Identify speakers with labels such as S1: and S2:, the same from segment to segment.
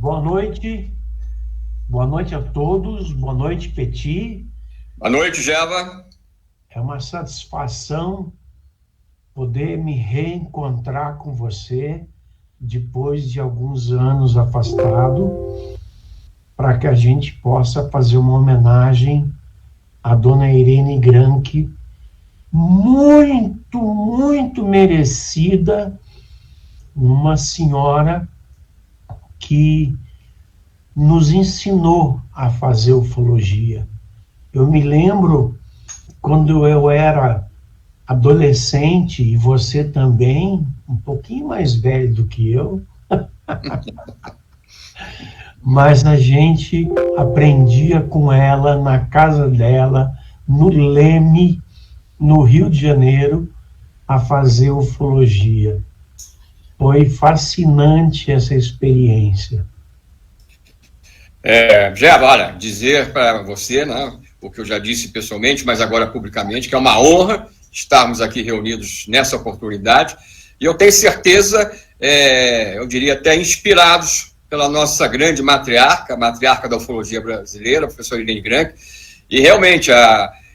S1: Boa noite a todos, boa noite, Petit.
S2: Boa noite, Geva.
S1: É uma satisfação poder me reencontrar com você depois de alguns anos afastado, para que a gente possa fazer uma homenagem à Dona Irene Granke, muito merecida, uma senhora que nos ensinou a fazer ufologia. Eu me lembro quando eu era adolescente, e você também, um pouquinho mais velho do que eu, mas a gente aprendia com ela na casa dela, no Leme, no Rio de Janeiro, a fazer ufologia. Foi fascinante essa experiência.
S2: Geva, olha, dizer para você, né, o que eu já disse pessoalmente, mas agora publicamente, que é uma honra estarmos aqui reunidos nessa oportunidade, e eu tenho certeza, eu diria até inspirados pela nossa grande matriarca, a matriarca da ufologia brasileira, a professora Irene Granke, e realmente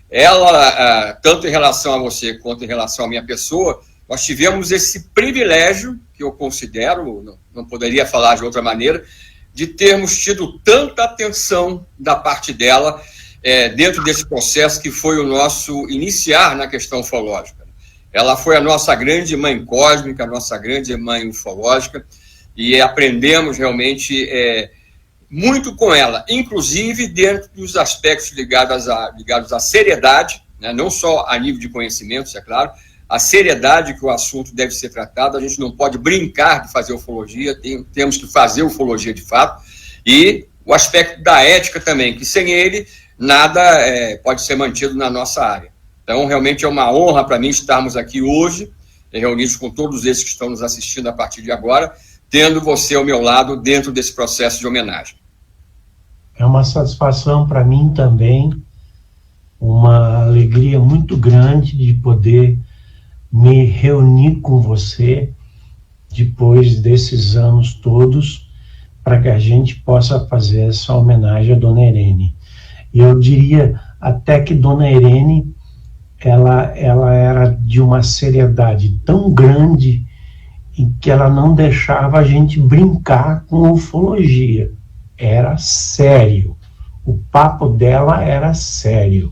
S2: ela, tanto em relação a você quanto em relação à minha pessoa, nós tivemos esse privilégio, que eu considero, não poderia falar de outra maneira, de termos tido tanta atenção da parte dela dentro desse processo que foi o nosso iniciar na questão ufológica. Ela foi a nossa grande mãe cósmica, a nossa grande mãe ufológica, e aprendemos realmente muito com ela, inclusive dentro dos aspectos ligados à seriedade, né, não só a nível de conhecimentos, é claro, a seriedade que o assunto deve ser tratado. A gente não pode brincar de fazer ufologia, temos que fazer ufologia de fato, e o aspecto da ética também, que sem ele nada pode ser mantido na nossa área. Então, realmente é uma honra para mim estarmos aqui hoje, reunidos com todos esses que estão nos assistindo a partir de agora, tendo você ao meu lado dentro desse processo de homenagem.
S1: É uma satisfação para mim também, uma alegria muito grande de poder me reunir com você depois desses anos todos, para que a gente possa fazer essa homenagem à Dona Irene. E eu diria até que Dona Irene, ela era de uma seriedade tão grande em que ela não deixava a gente brincar com ufologia. Era sério. O papo dela era sério.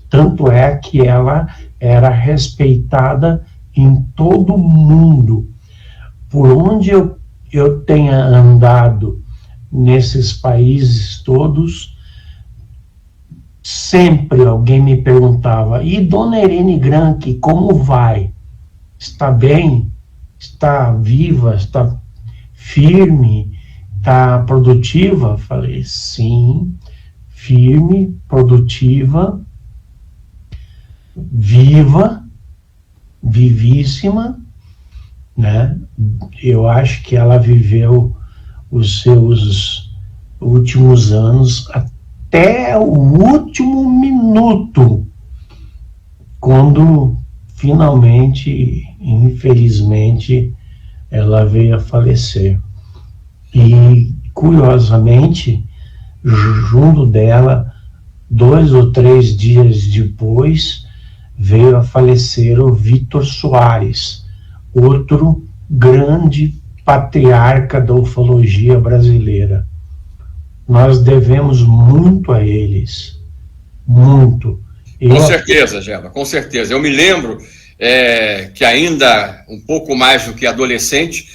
S1: Tanto é que ela era respeitada em todo o mundo. Por onde eu tenha andado nesses países todos, sempre alguém me perguntava: e Dona Irene Granke, como vai? Está bem? Está viva? Está firme? Está produtiva? Falei, sim, firme, produtiva, vivíssima, né? Eu acho que ela viveu os seus últimos anos até o último minuto, quando finalmente, infelizmente, ela veio a falecer. E, curiosamente, junto dela, 2 ou 3 dias depois, veio a falecer o Vítor Soares, outro grande patriarca da ufologia brasileira. Nós devemos muito a eles, muito.
S2: Com certeza, Geva, com certeza. Eu me lembro que ainda um pouco mais do que adolescente,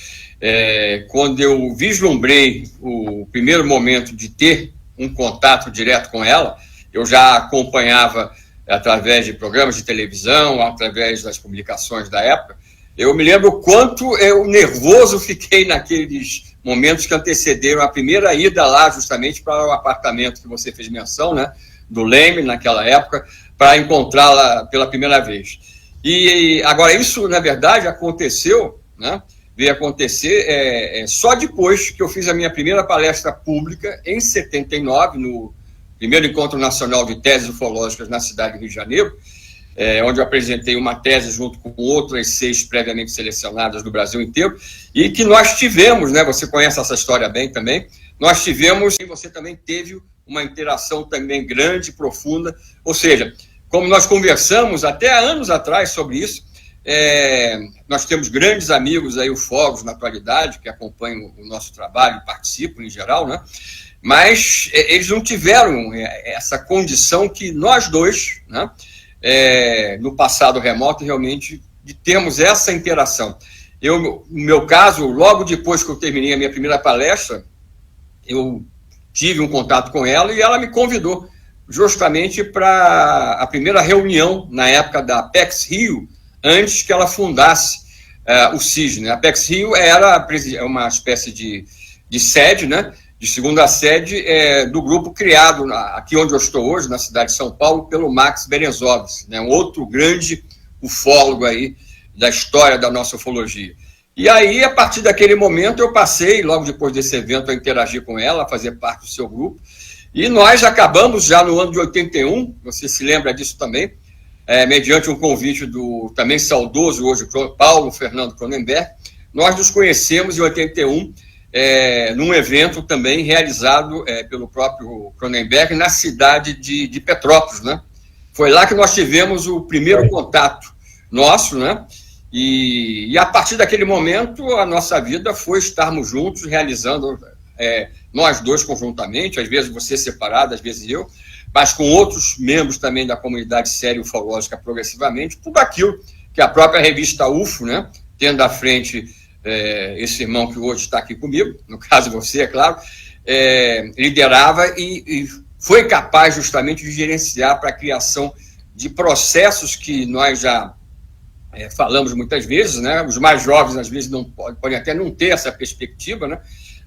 S2: quando eu vislumbrei o primeiro momento de ter um contato direto com ela, eu já acompanhava através de programas de televisão, através das publicações da época. Eu me lembro o quanto eu nervoso fiquei naqueles momentos que antecederam a primeira ida lá, justamente para o apartamento que você fez menção, né, do Leme, naquela época, para encontrá-la pela primeira vez. E agora, isso, na verdade, aconteceu, né, veio acontecer só depois que eu fiz a minha primeira palestra pública, em 79, no primeiro Encontro Nacional de Teses Ufológicas na cidade do Rio de Janeiro, onde eu apresentei uma tese junto com outras 6 previamente selecionadas do Brasil inteiro, e que nós tivemos, né, você conhece essa história bem também, nós tivemos, e você também teve uma interação também grande, profunda, ou seja, como nós conversamos até há anos atrás sobre isso, nós temos grandes amigos aí, ufólogos na atualidade, que acompanham o nosso trabalho e participam em geral, né? Mas eles não tiveram essa condição que nós dois, né, no passado remoto, realmente, de termos essa interação. No meu caso, logo depois que eu terminei a minha primeira palestra, eu tive um contato com ela e ela me convidou justamente para a primeira reunião, na época da Apex Rio, antes que ela fundasse o CIS, né? A Apex Rio era uma espécie de sede, né? De segunda sede do grupo criado aqui onde eu estou hoje, na cidade de São Paulo, pelo Max Berezovski, né? Um outro grande ufólogo aí da história da nossa ufologia. E aí, a partir daquele momento, eu passei, logo depois desse evento, a interagir com ela, a fazer parte do seu grupo. E nós acabamos já no ano de 81, você se lembra disso também, mediante um convite do também saudoso hoje Paulo Fernando Cronenberg. Nós nos conhecemos em 81, num evento também realizado pelo próprio Cronenberg na cidade de Petrópolis, né? Foi lá que nós tivemos o primeiro contato nosso, né? E a partir daquele momento, a nossa vida foi estarmos juntos, realizando, nós dois conjuntamente, às vezes você separado, às vezes eu, mas com outros membros também da comunidade séria ufológica progressivamente, tudo aquilo que a própria revista UFO, né, tendo à frente esse irmão que hoje está aqui comigo, no caso você, é claro, liderava e foi capaz justamente de gerenciar para a criação de processos que nós já falamos muitas vezes, né? Os mais jovens às vezes não podem até não ter essa perspectiva, né?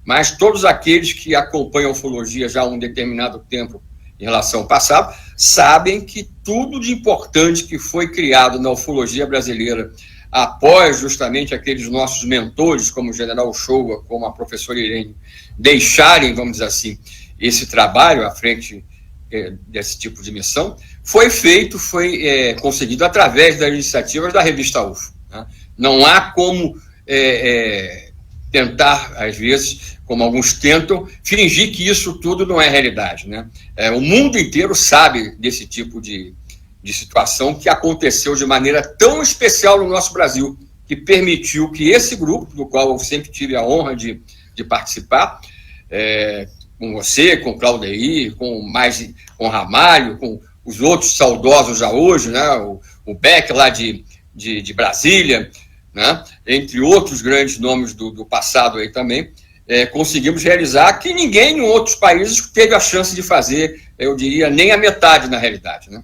S2: Mas todos aqueles que acompanham a ufologia já há um determinado tempo em relação ao passado, sabem que tudo de importante que foi criado na ufologia brasileira após justamente aqueles nossos mentores, como o General Uchoa, como a professora Irene, deixarem, vamos dizer assim, esse trabalho à frente desse tipo de missão, foi feito, foi conseguido através das iniciativas da revista UFO. Né? Não há como tentar, às vezes, como alguns tentam, fingir que isso tudo não é realidade. Né? O mundo inteiro sabe desse tipo de situação que aconteceu de maneira tão especial no nosso Brasil, que permitiu que esse grupo, do qual eu sempre tive a honra de participar, com você, com Claudeir, com Ramalho, com os outros saudosos já hoje, né? o Beck lá de Brasília, né? Entre outros grandes nomes do passado aí também, conseguimos realizar que ninguém em outros países teve a chance de fazer, eu diria, nem a metade na realidade. Né?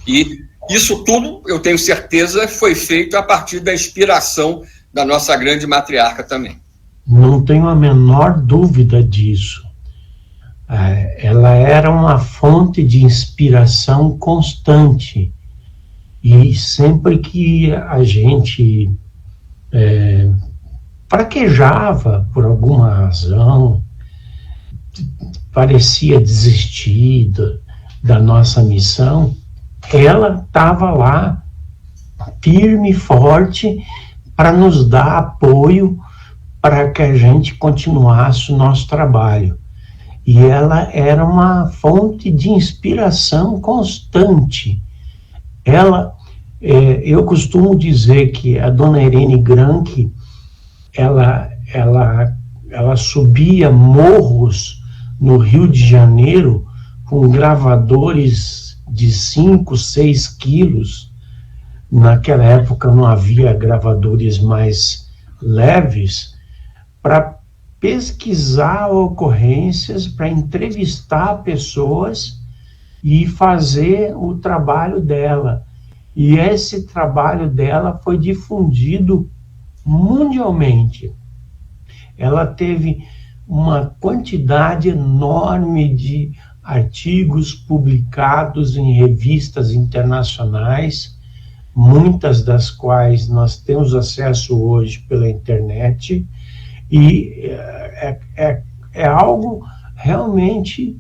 S2: E isso tudo, eu tenho certeza, foi feito a partir da inspiração da nossa grande matriarca também.
S1: Não tenho a menor dúvida disso. Ela era uma fonte de inspiração constante. E sempre que a gente fraquejava por alguma razão, parecia desistir da nossa missão, ela estava lá, firme e forte, para nos dar apoio para que a gente continuasse o nosso trabalho. E ela era uma fonte de inspiração constante. Eu costumo dizer que a dona Irene Granke, ela subia morros no Rio de Janeiro com gravadores de 5, 6 quilos. Naquela época não havia gravadores mais leves, para pesquisar ocorrências, para entrevistar pessoas e fazer o trabalho dela. E esse trabalho dela foi difundido mundialmente. Ela teve uma quantidade enorme de artigos publicados em revistas internacionais, muitas das quais nós temos acesso hoje pela internet, e é algo realmente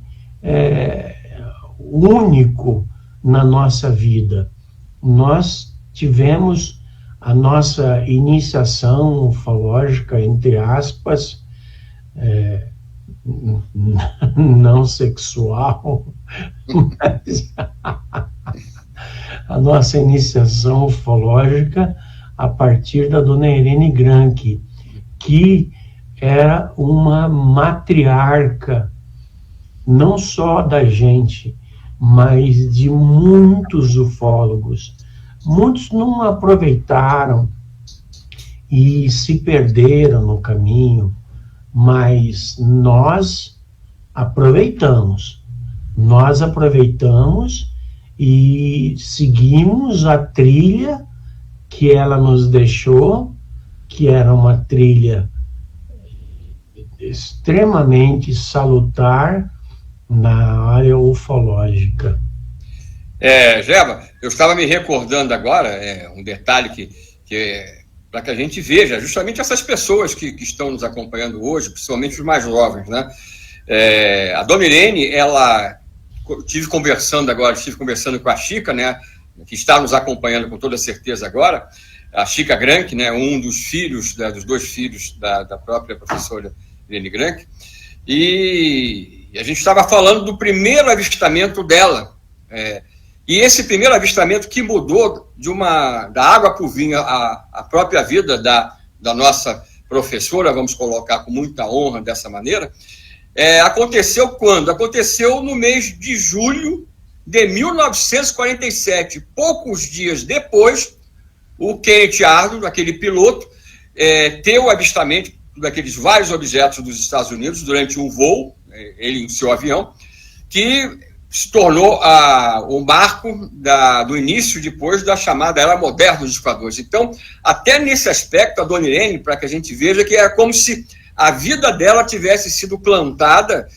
S1: único na nossa vida. Nós tivemos a nossa iniciação ufológica, entre aspas, não sexual, mas a nossa iniciação ufológica a partir da dona Irene Granke, que era uma matriarca, não só da gente, mas de muitos ufólogos. Muitos não aproveitaram e se perderam no caminho, mas nós aproveitamos. Nós aproveitamos e seguimos a trilha que ela nos deixou, que era uma trilha extremamente salutar na área ufológica.
S2: Geva, eu estava me recordando agora, um detalhe para que a gente veja justamente essas pessoas que estão nos acompanhando hoje, principalmente os mais jovens, né? A dona Irene, estive conversando com a Chica, né, que está nos acompanhando com toda certeza agora, a Chica Granke, né, um dos filhos, dos dois filhos da própria professora Irene Granke, e a gente estava falando do primeiro avistamento dela, e esse primeiro avistamento que mudou da água para o vinho a própria vida da nossa professora, vamos colocar com muita honra dessa maneira, aconteceu quando? Aconteceu no mês de julho de 1947. Poucos dias depois, o Kenneth Arnold, aquele piloto, teve o avistamento daqueles vários objetos dos Estados Unidos durante um voo, ele em seu avião, que se tornou o marco do início depois da chamada Era Moderna dos Discadores. Então, até nesse aspecto, a dona Irene, para que a gente veja que era como se a vida dela tivesse sido plantada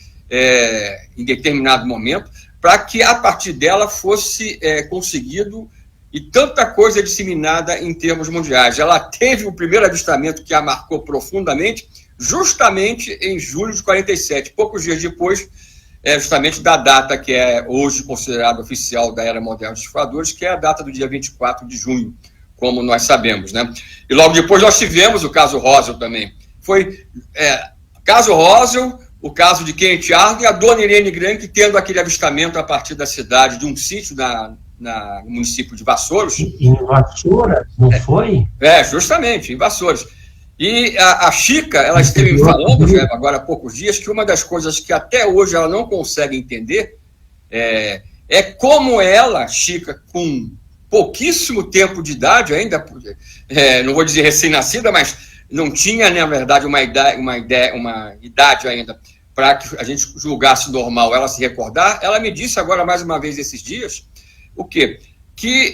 S2: em determinado momento, para que a partir dela fosse conseguido e tanta coisa disseminada em termos mundiais. Ela teve o primeiro avistamento que a marcou profundamente, justamente em julho de 47, poucos dias depois, justamente da data que é hoje considerada oficial da Era Moderna dos Discadores, que é a data do dia 24 de junho, como nós sabemos, né? E logo depois nós tivemos o caso Roswell também. Foi o caso Roswell, o caso de Kenneth Arnold e a dona Irene Granke tendo aquele avistamento a partir da cidade, de um sítio no município de Vassouros.
S1: Em Vassouras, não foi?
S2: Justamente, em Vassouras. E a Chica, ela esteve me falando, agora há poucos dias, que uma das coisas que até hoje ela não consegue entender é como ela, Chica, com pouquíssimo tempo de idade ainda, não vou dizer recém-nascida, mas não tinha, na verdade, uma idade ainda para que a gente julgasse normal ela se recordar. Ela me disse agora, mais uma vez, esses dias, o quê? Que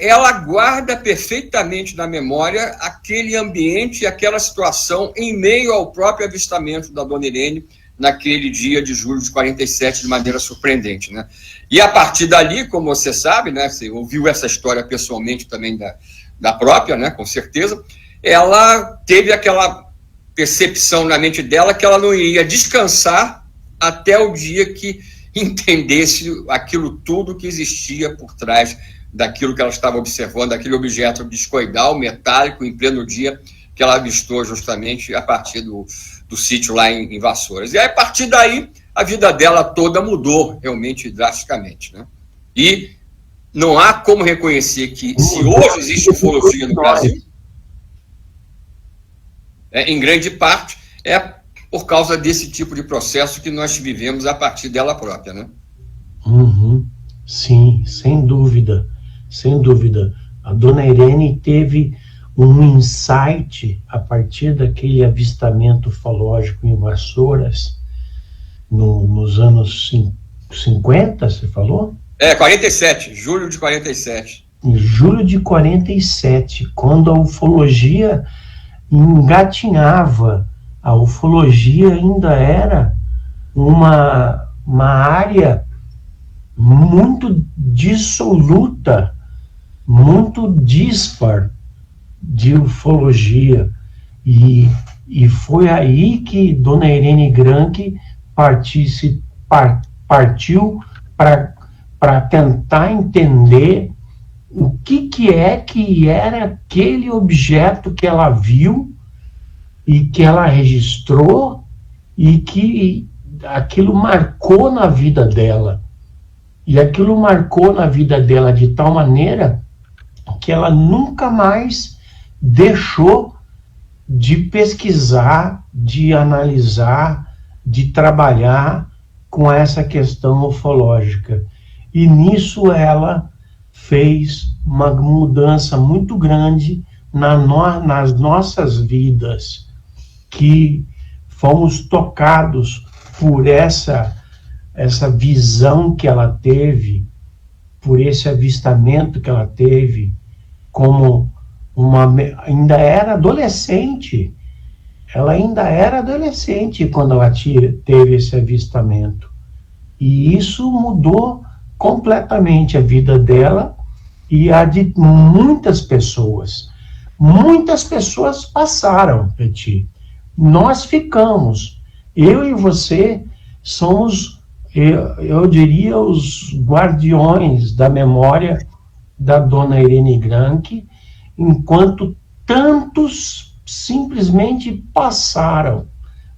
S2: ela guarda perfeitamente na memória aquele ambiente, aquela situação em meio ao próprio avistamento da dona Irene naquele dia de julho de 47, de maneira surpreendente, né? E a partir dali, como você sabe, né, você ouviu essa história pessoalmente também da própria, né, com certeza, ela teve aquela percepção na mente dela que ela não iria descansar até o dia que entendesse aquilo tudo que existia por trás daquilo que ela estava observando, aquele objeto discoidal, metálico, em pleno dia, que ela avistou justamente a partir do sítio lá em Vassouras. E aí, a partir daí, a vida dela toda mudou realmente drasticamente, né? E não há como reconhecer que, se hoje existe ufologia no Brasil, em grande parte, por causa desse tipo de processo que nós vivemos a partir dela própria, né?
S1: Sim, sem dúvida, sem dúvida. A dona Irene teve um insight a partir daquele avistamento ufológico em Vassouras, nos anos 50, você falou?
S2: 47, julho de 47.
S1: Em julho de 47, quando a ufologia engatinhava, a ufologia ainda era uma área muito dissoluta, muito dispar de ufologia. E foi aí que dona Irene Granke partiu para tentar entender o que era aquele objeto que ela viu e que ela registrou e que aquilo marcou na vida dela. E aquilo marcou na vida dela de tal maneira que ela nunca mais deixou de pesquisar, de analisar, de trabalhar com essa questão ufológica. E nisso ela fez uma mudança muito grande nas nossas vidas, que fomos tocados por essa visão que ela teve, por esse avistamento que ela teve, como ainda era adolescente. Ela ainda era adolescente quando ela teve esse avistamento. E isso mudou completamente a vida dela e a de muitas pessoas. Muitas pessoas passaram, Peti. Nós ficamos. Eu e você somos, eu diria, os guardiões da memória da dona Irene Granke, enquanto tantos simplesmente passaram,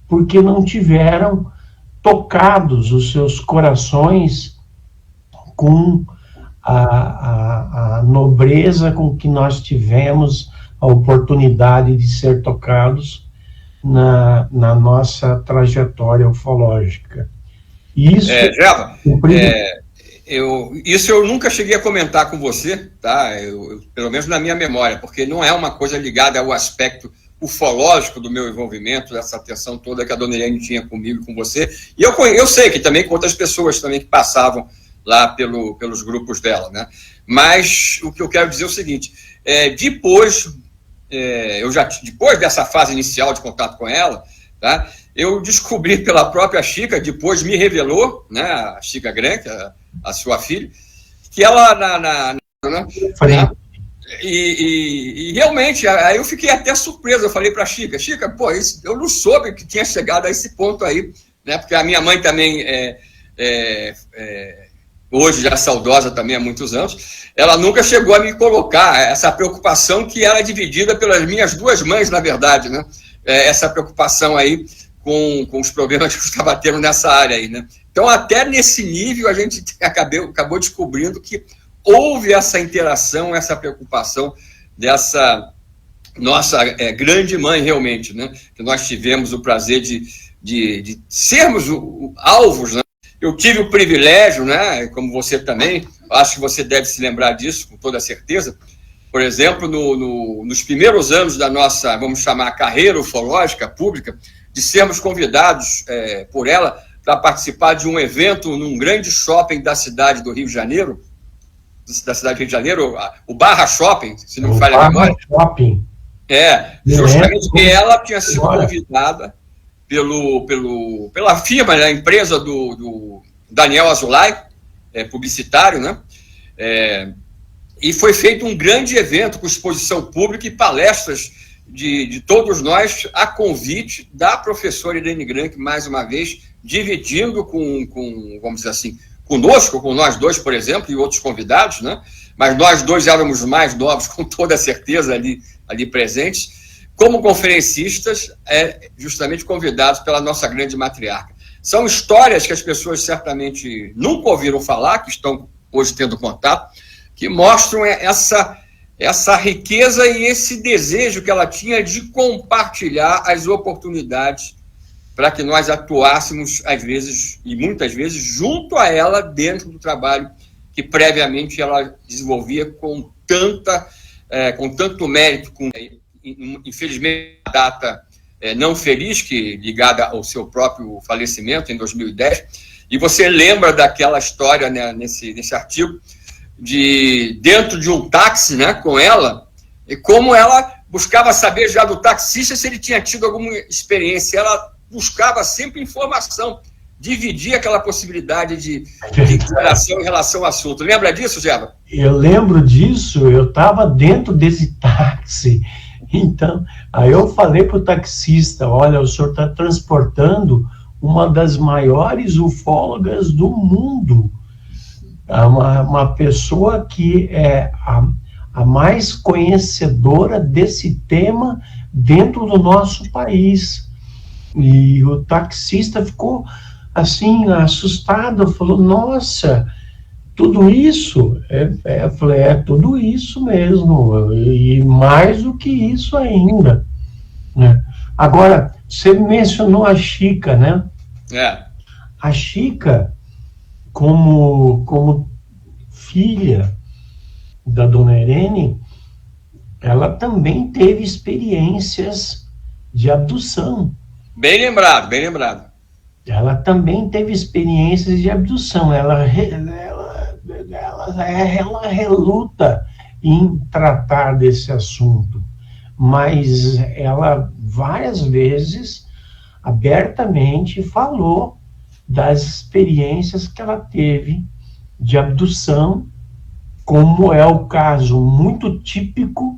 S1: porque não tiveram tocados os seus corações com a nobreza com que nós tivemos a oportunidade de ser tocados na nossa trajetória ufológica. Isso,
S2: isso eu nunca cheguei a comentar com você, tá? Pelo menos na minha memória, porque não é uma coisa ligada ao aspecto ufológico do meu envolvimento, dessa atenção toda que a dona Irene tinha comigo e com você. E eu sei que também com outras pessoas também que passavam lá pelos grupos dela, né? Mas o que eu quero dizer é o seguinte, depois dessa fase inicial de contato com ela, tá? Eu descobri pela própria Chica, depois me revelou, né, a Chica Granke, a sua filha, que ela e realmente, aí eu fiquei até surpreso. Eu falei para a Chica, pô, eu não soube que tinha chegado a esse ponto aí, né? Porque a minha mãe também hoje já saudosa também há muitos anos, ela nunca chegou a me colocar essa preocupação que era dividida pelas minhas duas mães, na verdade, né? Essa preocupação aí com os problemas que eu estava tendo nessa área aí, né? Então, até nesse nível, a gente acabou descobrindo que houve essa interação, essa preocupação dessa nossa grande mãe, realmente, né? Que nós tivemos o prazer de sermos alvos, né? Eu tive o privilégio, né? Como você também, acho que você deve se lembrar disso, com toda certeza. Por exemplo, nos primeiros anos da nossa, vamos chamar, carreira ufológica pública, de sermos convidados por ela para participar de um evento num grande shopping da cidade do Rio de Janeiro, o Barra Shopping, se não me falha a memória.
S1: Shopping.
S2: Justamente que ela tinha sido convidada pela firma, né, a empresa do Daniel Azulay, publicitário, né? E foi feito um grande evento com exposição pública e palestras de todos nós, a convite da professora Irene Granke, mais uma vez, dividindo com, vamos dizer assim, conosco, com nós dois, por exemplo, e outros convidados, né? Mas nós dois éramos mais novos, com toda certeza, ali presentes, como conferencistas, justamente convidados pela nossa grande matriarca. São histórias que as pessoas certamente nunca ouviram falar, que estão hoje tendo contato, que mostram essa riqueza e esse desejo que ela tinha de compartilhar as oportunidades para que nós atuássemos, às vezes, e muitas vezes, junto a ela, dentro do trabalho que previamente ela desenvolvia com tanto mérito, infelizmente, uma data não feliz, que ligada ao seu próprio falecimento, em 2010, e você lembra daquela história, né, nesse artigo, dentro de um táxi, né, com ela, e como ela buscava saber já do taxista se ele tinha tido alguma experiência. Ela buscava sempre informação, dividia aquela possibilidade de interação em relação ao assunto. Lembra disso, Geva?
S1: Eu lembro disso, eu estava dentro desse táxi. Então, aí eu falei para o taxista, olha, o senhor está transportando uma das maiores ufólogas do mundo. Uma pessoa que é a mais conhecedora desse tema dentro do nosso país. E o taxista ficou assim, assustada, falou, nossa, tudo isso? Eu falei, tudo isso mesmo, e mais do que isso ainda, né? Agora, você mencionou a Chica, né? A Chica, como filha da Dona Irene, ela também teve experiências de abdução.
S2: Bem lembrado, bem lembrado.
S1: Ela também teve experiências de abdução. Ela reluta em tratar desse assunto, mas ela várias vezes abertamente falou das experiências que ela teve de abdução, como é o caso muito típico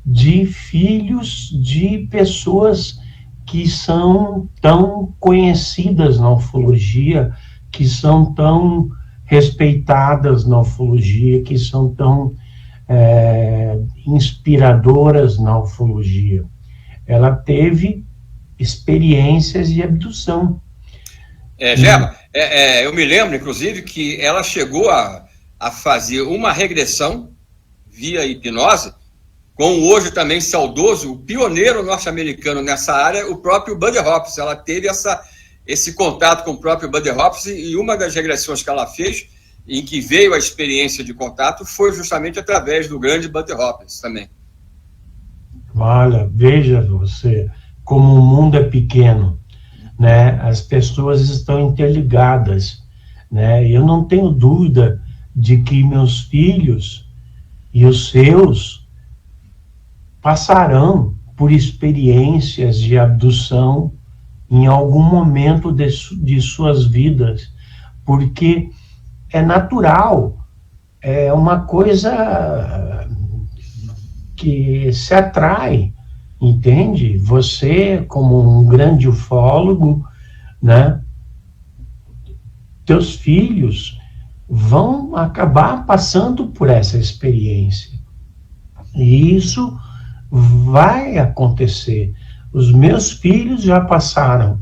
S1: de filhos de pessoas que são tão conhecidas na ufologia, que são tão respeitadas na ufologia, que são tão inspiradoras na ufologia. Ela teve experiências de abdução.
S2: Gema, eu me lembro, inclusive, que ela chegou a fazer uma regressão via hipnose com o hoje também saudoso, o pioneiro norte-americano nessa área, o próprio Buddy Hopkins. Ela teve esse contato com o próprio Buddy Hopkins, e uma das regressões que ela fez, em que veio a experiência de contato, foi justamente através do grande Buddy Hopkins também.
S1: Olha, veja você, como o mundo é pequeno, né? As pessoas estão interligadas, né? Eu não tenho dúvida de que meus filhos e os seus passarão por experiências de abdução em algum momento de suas vidas, porque é natural, é uma coisa que se atrai, entende? Você, como um grande ufólogo, né? Teus filhos vão acabar passando por essa experiência. E isso vai acontecer. Os meus filhos já passaram,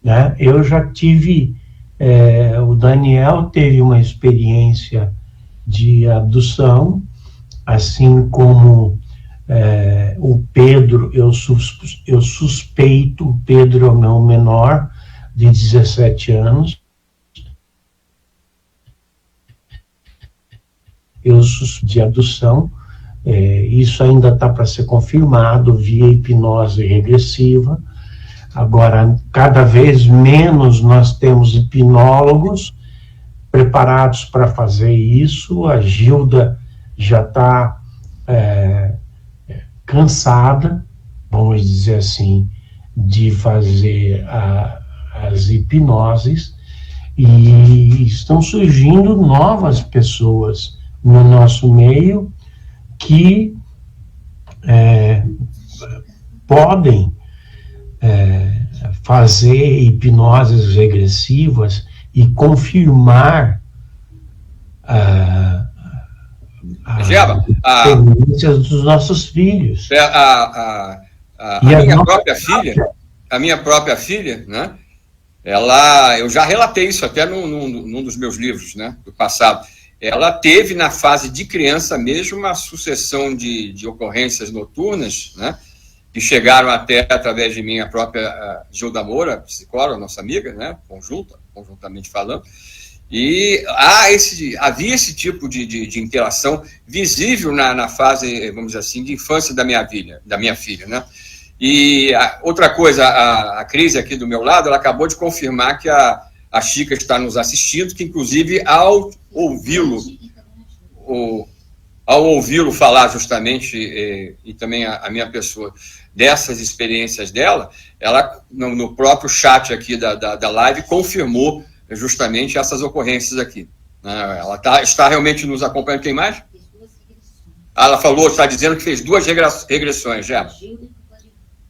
S1: né? Eu já tive, o Daniel teve uma experiência de abdução, assim como o Pedro, eu suspeito, o Pedro é o meu menor, de 17 anos, de abdução. Isso ainda está para ser confirmado via hipnose regressiva. Agora, cada vez menos nós temos hipnólogos preparados para fazer isso. A Gilda já está cansada, vamos dizer assim, de fazer as hipnoses, e estão surgindo novas pessoas no nosso meio que podem fazer hipnoses regressivas e confirmar as experiências dos nossos filhos.
S2: A minha própria filha, né? Eu já relatei isso até num dos meus livros, né, do passado. Ela teve, na fase de criança mesmo, uma sucessão de ocorrências noturnas, né, que chegaram até através de minha própria Gilda Moura, psicóloga, nossa amiga, né, conjuntamente falando, e havia esse tipo de interação visível na fase, vamos dizer assim, de infância da minha filha, né. E outra coisa, a Cris aqui do meu lado, ela acabou de confirmar que a Chica está nos assistindo, que inclusive ao ouvi-lo falar justamente, e também a minha pessoa, dessas experiências dela, ela no próprio chat aqui da live confirmou justamente essas ocorrências aqui. Ela está realmente nos acompanhando. Quem mais? Ela está dizendo que fez 2 regressões, já.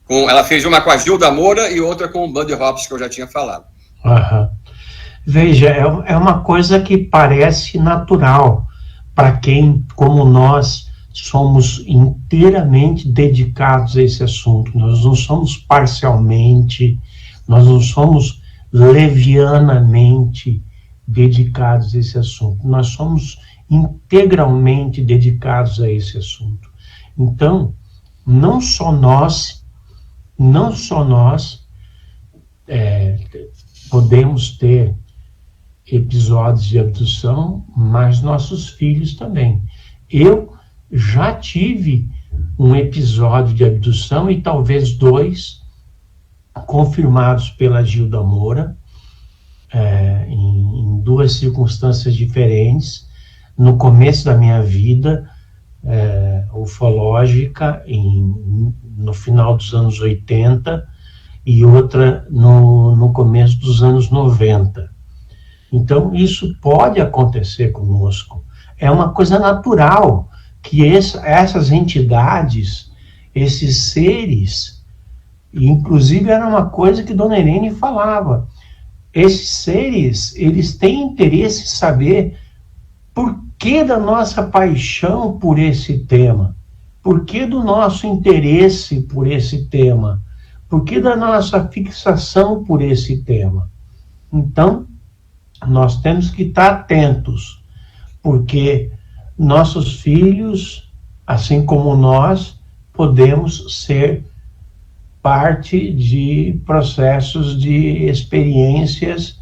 S2: Ela fez uma com a Gilda Moura e outra com o Buddy Hopkins, que eu já tinha falado.
S1: Uhum. Veja, é uma coisa que parece natural para quem, como nós, somos inteiramente dedicados a esse assunto. Nós não somos parcialmente, nós não somos levianamente dedicados a esse assunto. Nós somos integralmente dedicados a esse assunto. Então, não só nós podemos ter episódios de abdução, mas nossos filhos também. Eu já tive um episódio de abdução e talvez 2 confirmados pela Gilda Moura, em 2 circunstâncias diferentes, no começo da minha vida ufológica, no final dos anos 80, e outra no começo dos anos 90. Então, isso pode acontecer conosco. É uma coisa natural que essas entidades, esses seres, inclusive era uma coisa que Dona Irene falava, esses seres, eles têm interesse em saber por que da nossa paixão por esse tema, por que do nosso interesse por esse tema, por que da nossa fixação por esse tema. Então, nós temos que estar atentos, porque nossos filhos, assim como nós, podemos ser parte de processos de experiências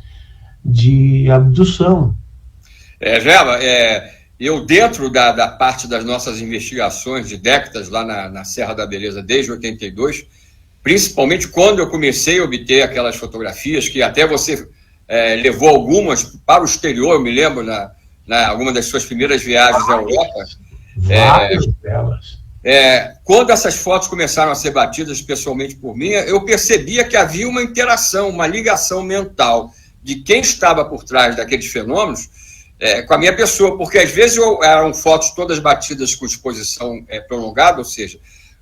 S1: de abdução.
S2: Gela, eu dentro da parte das nossas investigações de décadas lá na Serra da Beleza, desde 82, principalmente quando eu comecei a obter aquelas fotografias, que até você levou algumas para o exterior, eu me lembro, alguma das suas primeiras viagens à Europa.
S1: Várias delas.
S2: Quando essas fotos começaram a ser batidas, pessoalmente por mim, eu percebia que havia uma interação, uma ligação mental de quem estava por trás daqueles fenômenos com a minha pessoa, porque às vezes eram fotos todas batidas com exposição prolongada, ou seja,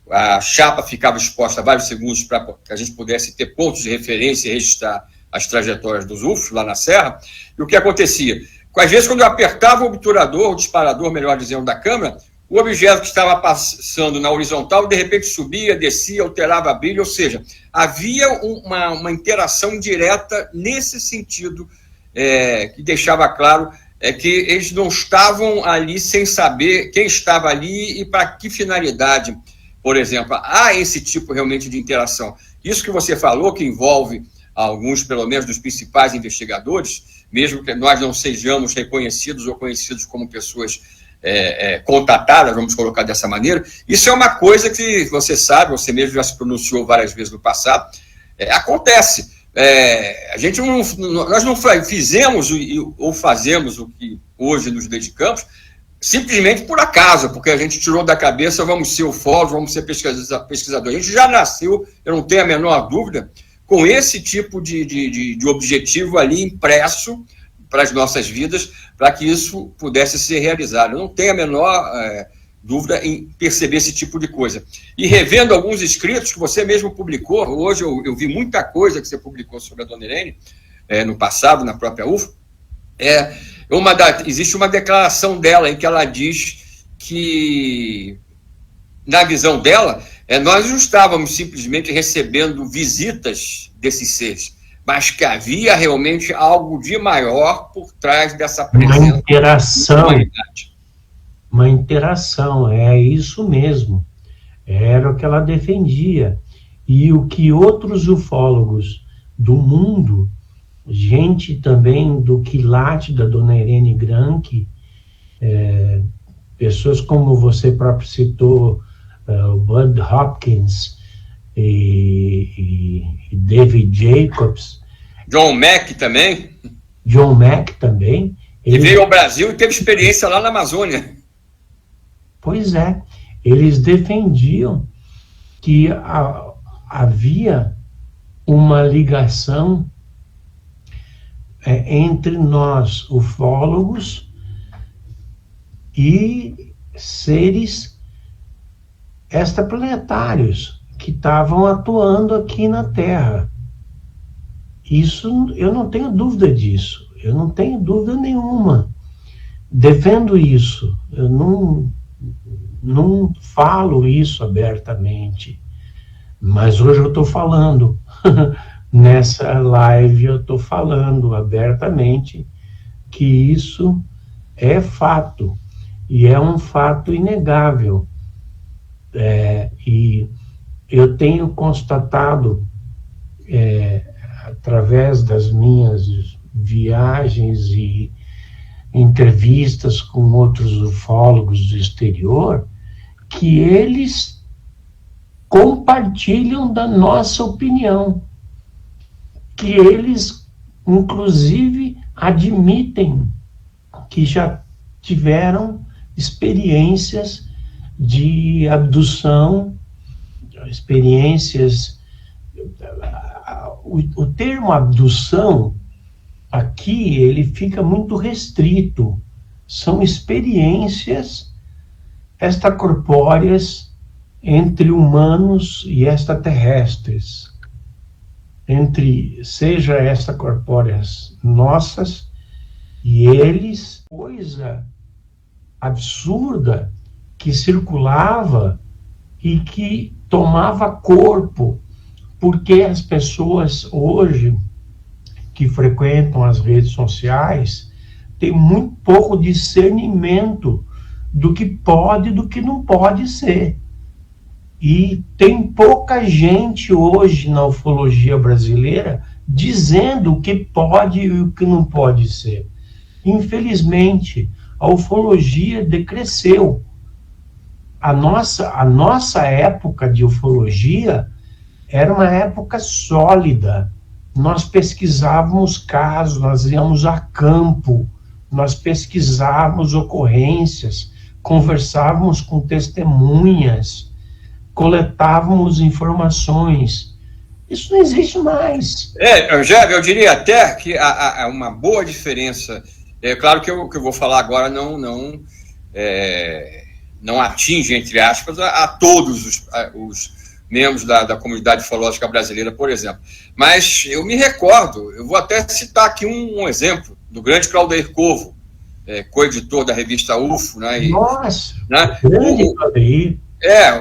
S2: a chapa ficava exposta vários segundos para que a gente pudesse ter pontos de referência e registrar as trajetórias dos UFOs lá na Serra. E o que acontecia? Às vezes, quando eu apertava o obturador, o disparador, melhor dizendo, da câmera, o objeto que estava passando na horizontal, de repente subia, descia, alterava a brilho, ou seja, havia uma interação direta nesse sentido, que deixava claro que eles não estavam ali sem saber quem estava ali e para que finalidade, por exemplo. Há esse tipo realmente de interação. Isso que você falou, que envolve alguns, pelo menos, dos principais investigadores, mesmo que nós não sejamos reconhecidos ou conhecidos como pessoas contatadas, vamos colocar dessa maneira, isso é uma coisa que você sabe, você mesmo já se pronunciou várias vezes no passado, acontece. Nós não fizemos ou fazemos o que hoje nos dedicamos simplesmente por acaso, porque a gente tirou da cabeça, vamos ser ufólogos, vamos ser pesquisador. A gente já nasceu, eu não tenho a menor dúvida, com esse tipo de objetivo ali impresso para as nossas vidas, para que isso pudesse ser realizado. Eu não tenho a menor dúvida em perceber esse tipo de coisa. E revendo alguns escritos que você mesmo publicou, hoje eu vi muita coisa que você publicou sobre a Dona Irene, no passado, na própria UFO, existe uma declaração dela em que ela diz que, na visão dela, nós não estávamos simplesmente recebendo visitas desses seres, mas que havia realmente algo de maior por trás dessa presença.
S1: Uma interação, é isso mesmo. Era o que ela defendia. E o que outros ufólogos do mundo, gente também do quilate da Dona Irene Granke, pessoas como você próprio citou, o Bud Hopkins e David Jacobs.
S2: John Mack também.
S1: Ele
S2: veio ao Brasil e teve experiência lá na Amazônia.
S1: Pois é. Eles defendiam que havia uma ligação entre nós, ufólogos, e seres extraplanetários que estavam atuando aqui na Terra. Isso, eu não tenho dúvida disso. Eu não tenho dúvida nenhuma. Defendo isso. Eu não falo isso abertamente. Mas hoje eu estou falando. nessa live eu estou falando abertamente que isso é fato, e é um fato inegável. E eu tenho constatado, através das minhas viagens e entrevistas com outros ufólogos do exterior, que eles compartilham da nossa opinião, que eles, inclusive, admitem que já tiveram experiências de abdução, experiências... O termo abdução, aqui, ele fica muito restrito. São experiências extracorpóreas entre humanos e extraterrestres. Seja extracorpóreas nossas e eles, coisa absurda que circulava e que tomava corpo, porque as pessoas hoje que frequentam as redes sociais têm muito pouco discernimento do que pode e do que não pode ser. E tem pouca gente hoje na ufologia brasileira dizendo o que pode e o que não pode ser. Infelizmente, a ufologia decresceu. A nossa época de ufologia era uma época sólida. Nós pesquisávamos casos, nós íamos a campo, nós pesquisávamos ocorrências, conversávamos com testemunhas, coletávamos informações. Isso não existe mais.
S2: Angélica, eu diria até que há uma boa diferença. É claro que o que eu vou falar agora não atinge, entre aspas, a todos os membros da comunidade ufológica brasileira, por exemplo. Mas eu me recordo, eu vou até citar aqui um exemplo do grande Claudeir Covo, co-editor da revista UFO. Né,
S1: Nossa,
S2: né,
S1: grande Claudeir.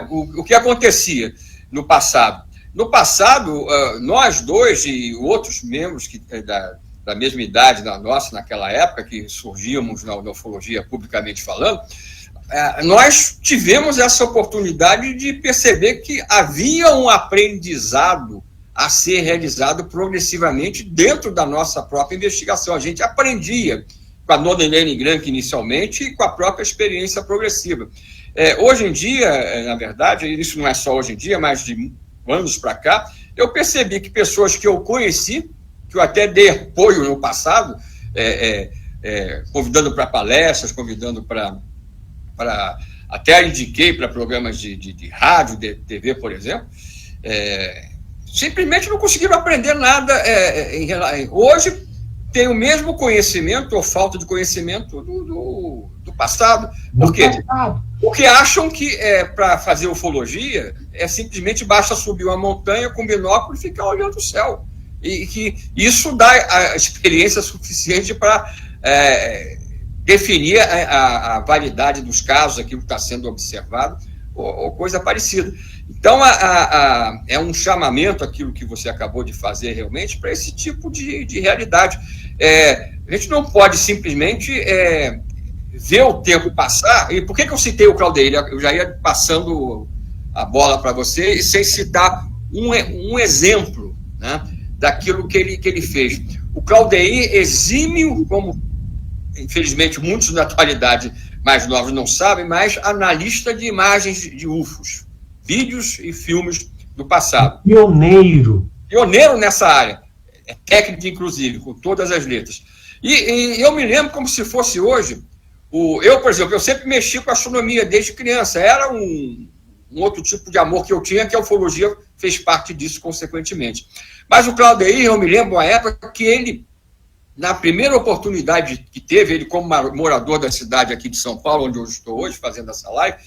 S2: O que acontecia no passado? No passado, nós dois e outros membros da mesma idade da nossa, naquela época, que surgíamos na ufologia publicamente falando, nós tivemos essa oportunidade de perceber que havia um aprendizado a ser realizado progressivamente dentro da nossa própria investigação. A gente aprendia com a Nona Helene Grank inicialmente e com a própria experiência progressiva. Hoje em dia, na verdade, isso não é só hoje em dia, mas de anos para cá, eu percebi que pessoas que eu conheci, que eu até dei apoio no passado, convidando para palestras, convidando para até indiquei para programas de rádio, de TV, por exemplo, simplesmente não conseguiram aprender nada. Hoje tem o mesmo conhecimento ou falta de conhecimento do passado. Por quê? Porque acham que para fazer ufologia simplesmente basta subir uma montanha com binóculo e ficar olhando o céu. E que isso dá a experiência suficiente para definir a validade dos casos, aquilo que está sendo observado, ou coisa parecida. Então, é um chamamento, aquilo que você acabou de fazer realmente, para esse tipo de realidade. A gente não pode simplesmente ver o tempo passar. E por que eu citei o Claudeir? Eu já ia passando a bola para você, e sem citar um exemplo, né, daquilo que ele fez. O Claudeir, exímio, como infelizmente muitos na atualidade mais novos não sabem, mas analista de imagens de UFOs, vídeos e filmes do passado.
S1: Pioneiro
S2: nessa área, técnico inclusive, com todas as letras. E eu me lembro como se fosse hoje. Eu, por exemplo, eu sempre mexi com astronomia desde criança. Era um outro tipo de amor que eu tinha, que a ufologia fez parte disso consequentemente. Mas o Claudeir, eu me lembro uma época que ele, na primeira oportunidade que teve, ele como morador da cidade aqui de São Paulo, onde eu estou hoje fazendo essa live,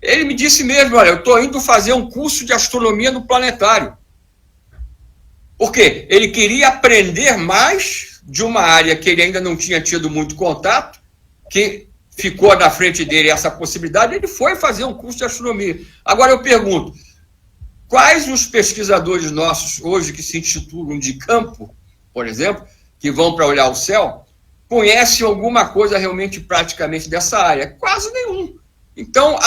S2: ele me disse mesmo: olha, eu estou indo fazer um curso de astronomia no planetário. Por quê? Ele queria aprender mais de uma área que ele ainda não tinha tido muito contato, que ficou na frente dele essa possibilidade, ele foi fazer um curso de astronomia. Agora eu pergunto, quais os pesquisadores nossos hoje que se intitulam de campo, por exemplo, que vão para olhar o céu, conhecem alguma coisa realmente praticamente dessa área? Quase nenhum. Então,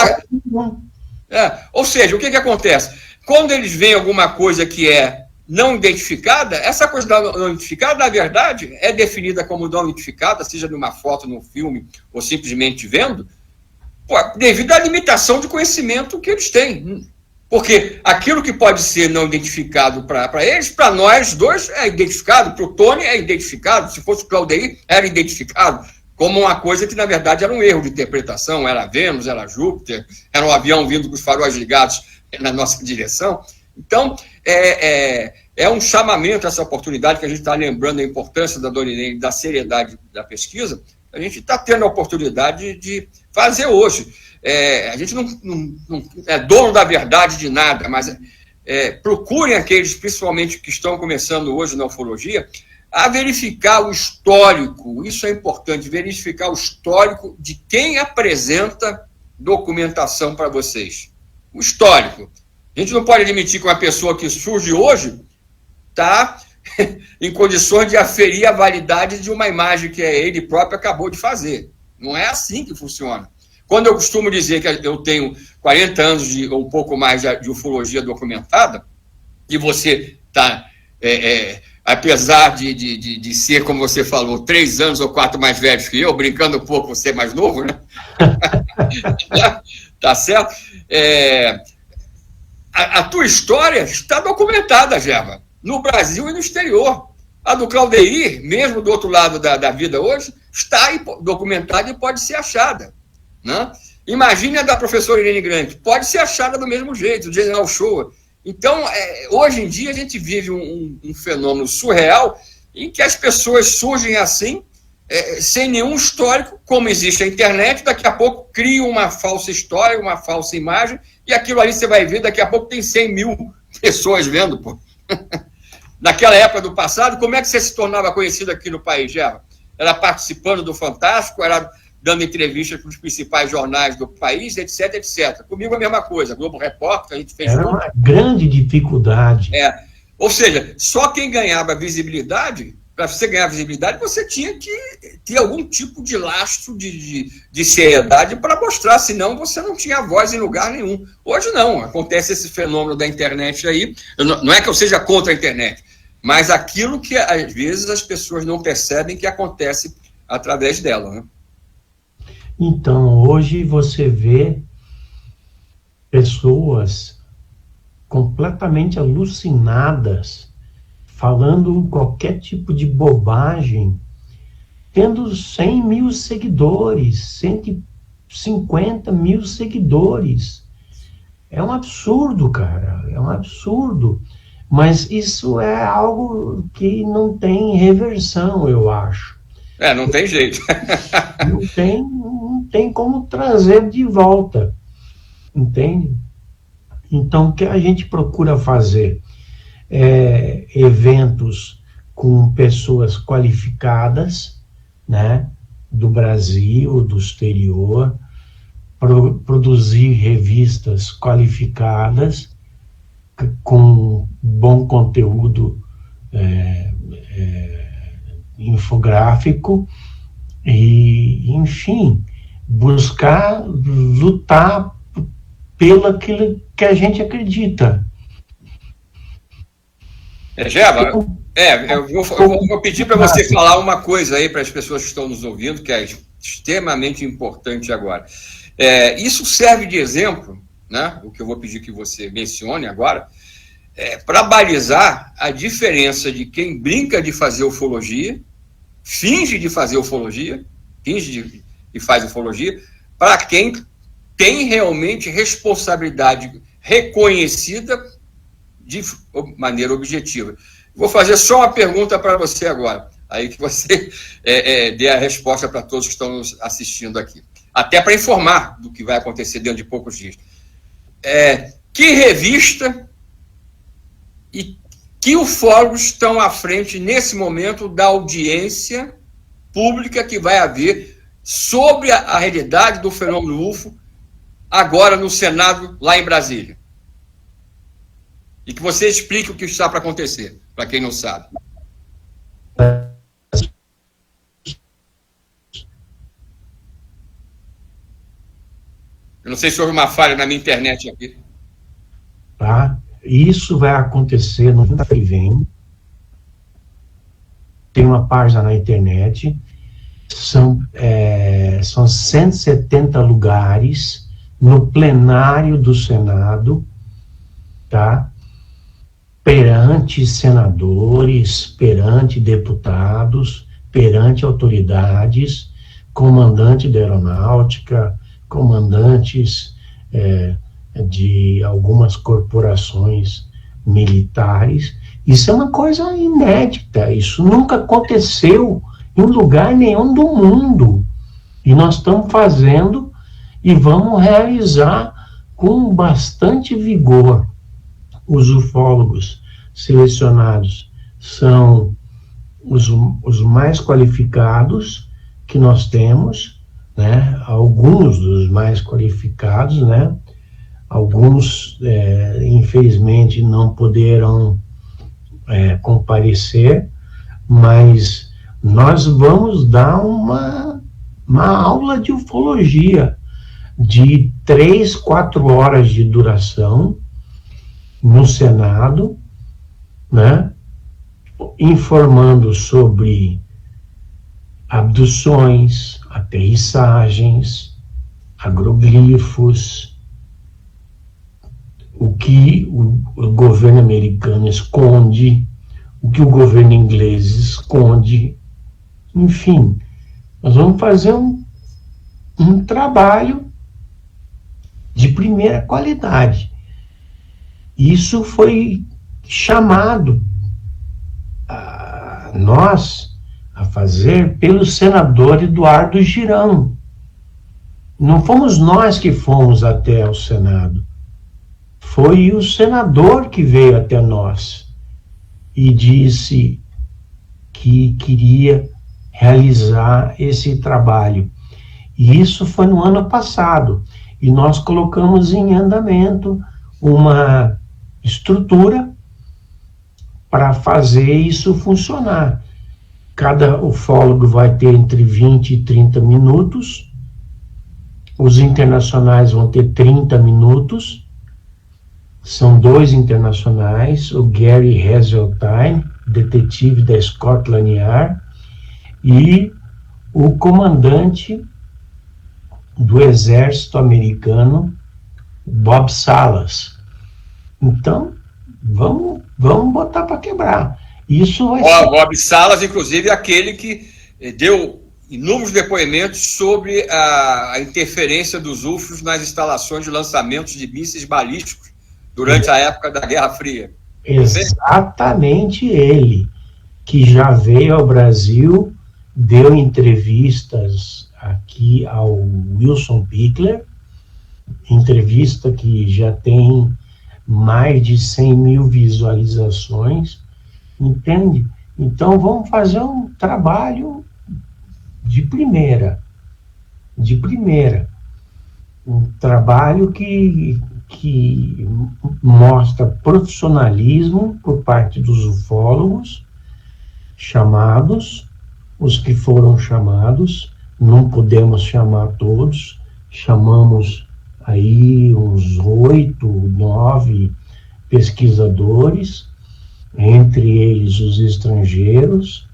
S2: ou seja, o que acontece? Quando eles veem alguma coisa que é não identificada, essa coisa não identificada, na verdade, é definida como não identificada, seja numa foto, num filme, ou simplesmente vendo, devido à limitação de conhecimento que eles têm. Porque aquilo que pode ser não identificado para eles, para nós dois é identificado, para o Tony é identificado, se fosse o Claudeir, era identificado, como uma coisa que, na verdade, era um erro de interpretação, era Vênus, era Júpiter, era um avião vindo com os faróis ligados na nossa direção. Então, é um chamamento, essa oportunidade, que a gente está lembrando a importância da Dona Irene, da seriedade da pesquisa, a gente está tendo a oportunidade de fazer hoje. A gente não é dono da verdade de nada, mas procurem aqueles, principalmente, que estão começando hoje na ufologia, a verificar o histórico. Isso é importante, verificar o histórico de quem apresenta documentação para vocês. O histórico. A gente não pode admitir que uma pessoa que surge hoje está em condições de aferir a validade de uma imagem que ele próprio acabou de fazer. Não é assim que funciona. Quando eu costumo dizer que eu tenho 40 anos ou um pouco mais de ufologia documentada, e você está, apesar de ser, como você falou, 3 anos ou 4 mais velhos que eu, brincando um pouco, você é mais novo, né? Tá certo? A tua história está documentada, Gerva, no Brasil e no exterior. A do Claudeir, mesmo do outro lado da vida hoje, está documentada e pode ser achada. Né? Imagine a da professora Irene Grande, pode ser achada do mesmo jeito, o General Shoa. Então, hoje em dia, a gente vive um fenômeno surreal em que as pessoas surgem assim, sem nenhum histórico, como existe a internet, daqui a pouco cria uma falsa história, uma falsa imagem, e aquilo ali você vai ver, daqui a pouco tem 100 mil pessoas vendo, pô. Naquela época do passado, como é que você se tornava conhecido aqui no país, Gerva? Era participando do Fantástico, era dando entrevistas para os principais jornais do país, etc, etc. Comigo a mesma coisa, Globo Repórter, a gente fez...
S1: Era uma grande dificuldade.
S2: Ou seja, só quem ganhava visibilidade, para você ganhar visibilidade, você tinha que ter algum tipo de lastro de seriedade para mostrar, senão você não tinha voz em lugar nenhum. Hoje não, acontece esse fenômeno da internet aí, não é que eu seja contra a internet, mas aquilo que às vezes as pessoas não percebem que acontece através dela, né?
S1: Então, hoje você vê pessoas completamente alucinadas, falando qualquer tipo de bobagem, tendo 100 mil seguidores, 150 mil seguidores. É um absurdo, cara, é um absurdo. Mas isso é algo que não tem reversão, eu acho.
S2: Não tem jeito.
S1: Não tem como trazer de volta, entende? Então, o que a gente procura fazer? Eventos com pessoas qualificadas, né, do Brasil, do exterior, produzir revistas qualificadas, com bom conteúdo infográfico, e, enfim, buscar lutar pelo aquilo que a gente acredita.
S2: Gerva, eu vou pedir para você falar uma coisa aí para as pessoas que estão nos ouvindo, que é extremamente importante agora. Isso serve de exemplo, né, o que eu vou pedir que você mencione agora, para balizar a diferença de quem brinca de fazer ufologia, finge de fazer ufologia, e faz ufologia, para quem tem realmente responsabilidade reconhecida de maneira objetiva. Vou fazer só uma pergunta para você agora, aí que você dê a resposta para todos que estão nos assistindo aqui. Até para informar do que vai acontecer dentro de poucos dias. Que revista e que ufólogos estão à frente, nesse momento, da audiência pública que vai haver sobre a realidade do fenômeno UFO, agora no Senado, lá em Brasília? e que você explique o que está para acontecer, para quem não sabe. Eu não sei se houve uma falha na minha internet aqui.
S1: Tá? Isso vai acontecer no ano que vem. Tem uma página na internet. São 170 lugares no plenário do Senado, tá? Perante senadores, perante deputados, perante autoridades, comandante da aeronáutica, comandantes de algumas corporações militares. Isso é uma coisa inédita, isso nunca aconteceu em lugar nenhum do mundo. E nós estamos fazendo e vamos realizar com bastante vigor. Os ufólogos selecionados são os mais qualificados que nós temos, né? Alguns dos mais qualificados, né? Alguns, infelizmente, não poderão comparecer, mas nós vamos dar uma aula de ufologia de 3, 4 horas de duração no Senado, né? Informando sobre abduções, aterrissagens, agroglifos, o que o governo americano esconde, o que o governo inglês esconde, enfim, nós vamos fazer um trabalho de primeira qualidade. Isso foi chamado a nós a fazer pelo senador Eduardo Girão. Não fomos nós que fomos até o Senado. Foi o senador que veio até nós e disse que queria realizar esse trabalho. E isso foi no ano passado. E nós colocamos em andamento uma estrutura para fazer isso funcionar. Cada ufólogo vai ter entre 20 e 30 minutos. Os internacionais vão ter 30 minutos. São 2 internacionais, o Gary Heseltine, detetive da Scotland Yard, e o comandante do exército americano, Bob Salas. Então, vamos botar para quebrar. Isso vai ser...
S2: Bob Salas, inclusive, é aquele que deu inúmeros depoimentos sobre a interferência dos UFOs nas instalações de lançamentos de mísseis balísticos durante a época da Guerra Fria.
S1: Exatamente ele, que já veio ao Brasil, deu entrevistas aqui ao Wilson Pickler, entrevista que já tem mais de 100 mil visualizações, entende? Então vamos fazer um trabalho de primeira, um trabalho que mostra profissionalismo por parte dos ufólogos chamados, os que foram chamados, não podemos chamar todos, chamamos aí uns 8, 9 pesquisadores, entre eles os estrangeiros,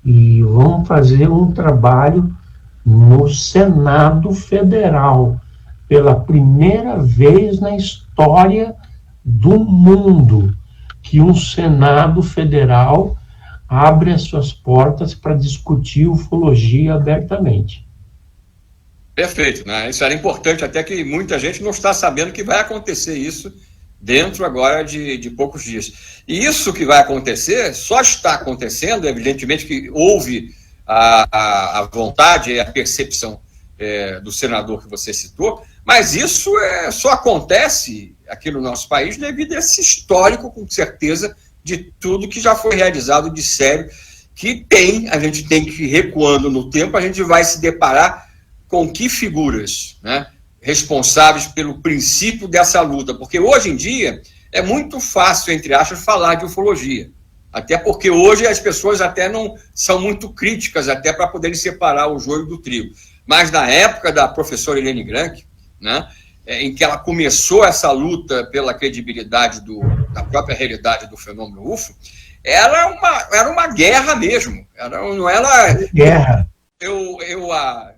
S1: e vamos fazer um trabalho no Senado Federal, pela primeira vez na história do mundo, que um Senado Federal abre as suas portas para discutir ufologia abertamente.
S2: Perfeito, né? Isso era importante, até que muita gente não está sabendo que vai acontecer isso dentro agora de poucos dias. E isso que vai acontecer só está acontecendo, evidentemente que houve a vontade e a percepção do senador que você citou, mas isso só acontece aqui no nosso país devido a esse histórico, com certeza, de tudo que já foi realizado de sério, que a gente tem que ir recuando no tempo, a gente vai se deparar com que figuras, né, responsáveis pelo princípio dessa luta, porque hoje em dia é muito fácil, entre aspas, falar de ufologia. Até porque hoje as pessoas até não são muito críticas, até para poderem separar o joio do trigo. Mas na época da professora Helene Granke, né, em que ela começou essa luta pela credibilidade da própria realidade do fenômeno UFO, era uma guerra mesmo. Não era...
S1: Guerra.
S2: Eu há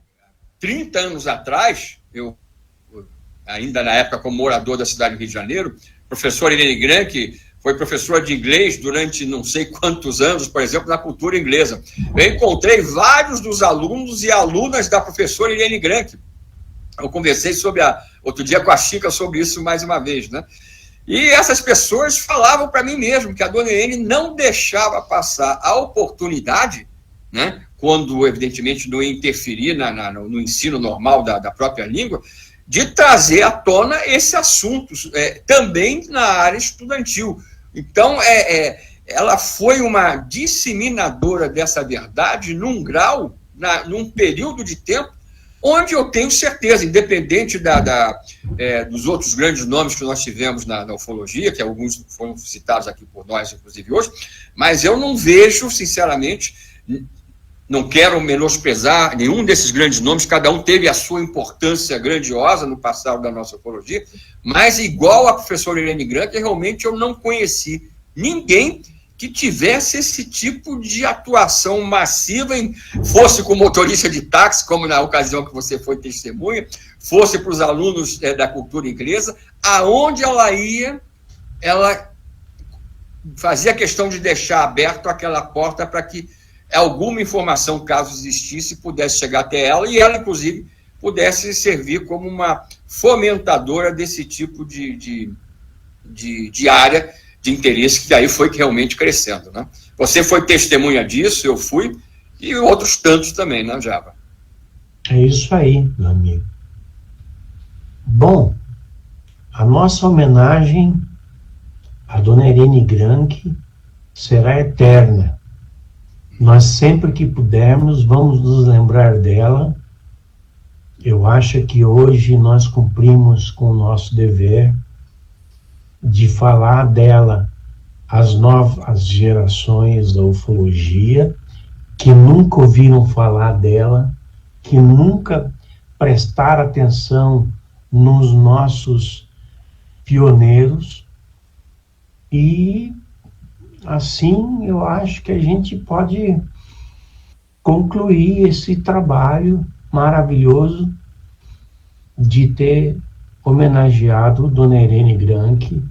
S2: 30 anos atrás, ainda na época como morador da cidade do Rio de Janeiro, professor Helene Granke foi professora de inglês durante não sei quantos anos, por exemplo, na cultura inglesa. Eu encontrei vários dos alunos e alunas da professora Helene Granke. Eu conversei outro dia com a Chica sobre isso mais uma vez, né? E essas pessoas falavam para mim mesmo que a dona Helene não deixava passar a oportunidade, né, quando, evidentemente, não ia interferir no ensino normal da própria língua, de trazer à tona esse assunto, também na área estudantil. Então, ela foi uma disseminadora dessa verdade num grau, num período de tempo, onde eu tenho certeza, independente dos outros grandes nomes que nós tivemos na ufologia, que alguns foram citados aqui por nós, inclusive hoje, mas eu não vejo, sinceramente, não quero menosprezar nenhum desses grandes nomes, cada um teve a sua importância grandiosa no passado da nossa ufologia, mas igual a professora Helene Granke, realmente eu não conheci ninguém que tivesse esse tipo de atuação massiva, fosse com motorista de táxi, como na ocasião que você foi testemunha, fosse para os alunos da cultura inglesa, aonde ela ia, ela fazia questão de deixar aberto aquela porta para que alguma informação, caso existisse, pudesse chegar até ela, e ela, inclusive, pudesse servir como uma fomentadora desse tipo de área de interesse, que aí foi realmente crescendo, né? Você foi testemunha disso, eu fui, e outros tantos também, né, Java?
S1: É isso aí, meu amigo. Bom, a nossa homenagem à dona Helene Granke será eterna. Nós, sempre que pudermos, vamos nos lembrar dela. Eu acho que hoje nós cumprimos com o nosso dever de falar dela às novas gerações da ufologia, que nunca ouviram falar dela, que nunca prestaram atenção nos nossos pioneiros. E assim eu acho que a gente pode concluir esse trabalho maravilhoso de ter homenageado dona Helene Granke,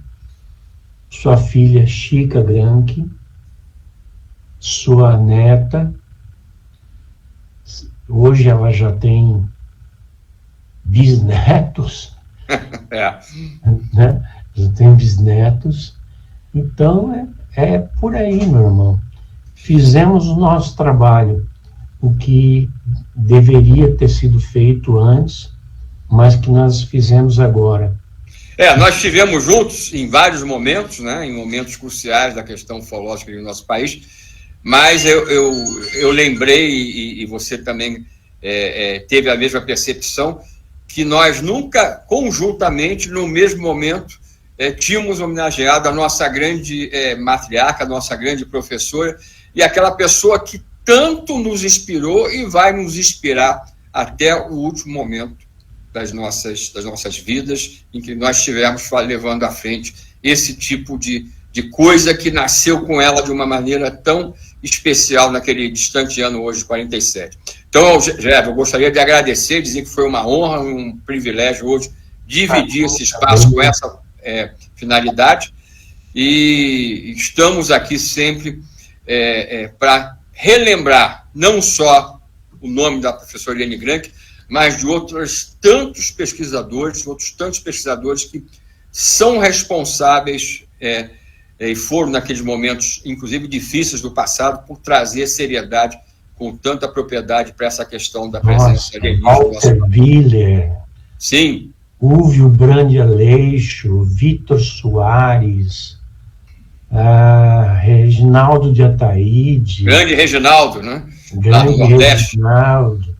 S1: sua filha Chica Granke, sua neta. Hoje ela já tem bisnetos, né? Já tem bisnetos. Então é por aí, meu irmão. Fizemos o nosso trabalho, o que deveria ter sido feito antes, mas que nós fizemos agora.
S2: Nós estivemos juntos em vários momentos, né, em momentos cruciais da questão ufológica do nosso país, mas eu lembrei, e você também teve a mesma percepção, que nós nunca, conjuntamente, no mesmo momento, tínhamos homenageado a nossa grande matriarca, a nossa grande professora, e aquela pessoa que tanto nos inspirou e vai nos inspirar até o último momento das nossas vidas, em que nós estivermos levando à frente esse tipo de coisa que nasceu com ela de uma maneira tão especial naquele distante ano hoje, 47. Então, Jeff, eu gostaria de agradecer, dizer que foi uma honra, um privilégio hoje dividir esse espaço com essa finalidade, e estamos aqui sempre para relembrar não só o nome da professora Helene Granke, mas de outros tantos pesquisadores que são responsáveis e foram naqueles momentos, inclusive difíceis do passado, por trazer seriedade com tanta propriedade para essa questão da presença alienígena.
S1: Walter Willer,
S2: sim,
S1: Úvio Brande Aleixo, Vitor Soares, Reginaldo de Ataíde.
S2: Grande Reginaldo, né?
S1: Grande Reginaldo,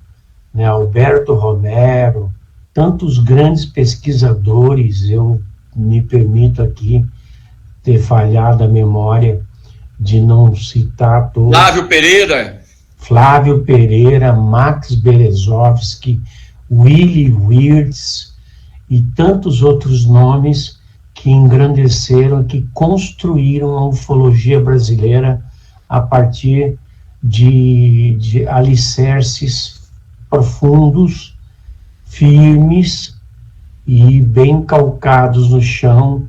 S1: né? Alberto Romero, tantos grandes pesquisadores. Eu me permito aqui ter falhado a memória de não citar todos. Flávio Pereira, Max Berezovsky, Willy Wirtz e tantos outros nomes que engrandeceram, que construíram a ufologia brasileira a partir de alicerces profundos, firmes e bem calcados no chão,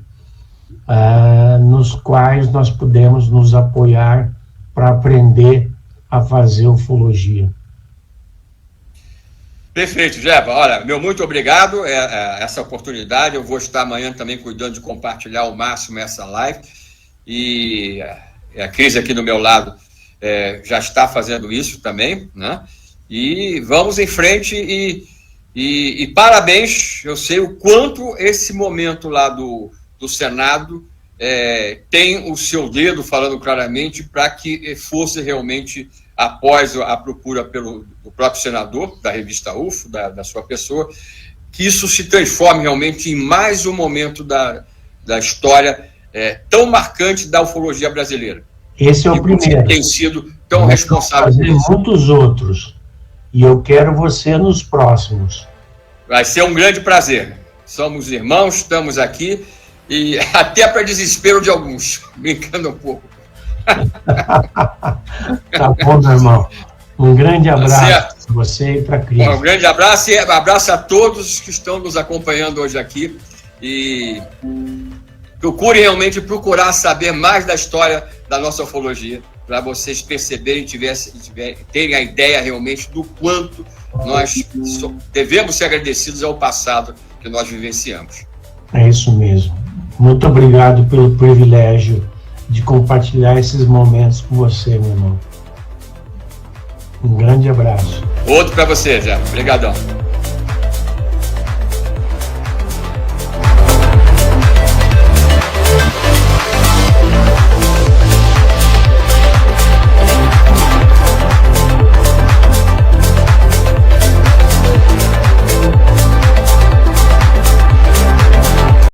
S1: nos quais nós podemos nos apoiar para aprender a fazer ufologia.
S2: Perfeito, Jepa. Olha, meu muito obrigado essa oportunidade. Eu vou estar amanhã também cuidando de compartilhar ao máximo essa live. E a Cris aqui do meu lado já está fazendo isso também, né? E vamos em frente e parabéns. Eu sei o quanto esse momento lá do Senado tem o seu dedo falando claramente para que fosse realmente, após a procura do próprio senador, da revista UFO, da sua pessoa, que isso se transforme realmente em mais um momento da história tão marcante da ufologia brasileira.
S1: Esse é o primeiro.
S2: Tem sido tão responsável por isso.
S1: Muitos outros. E eu quero você nos próximos.
S2: Vai ser um grande prazer. Somos irmãos, estamos aqui, e até para desespero de alguns, brincando um pouco.
S1: Tá bom, meu irmão. Um grande abraço para você e para a Cris.
S2: Um grande abraço e abraço a todos que estão nos acompanhando hoje aqui. E procurem realmente procurar saber mais da história da nossa ufologia, para vocês perceberem, terem a ideia realmente do quanto nós devemos ser agradecidos ao passado que nós vivenciamos.
S1: É isso mesmo. Muito obrigado pelo privilégio de compartilhar esses momentos com você, meu irmão. Um grande abraço.
S2: Outro para você, já. Obrigadão.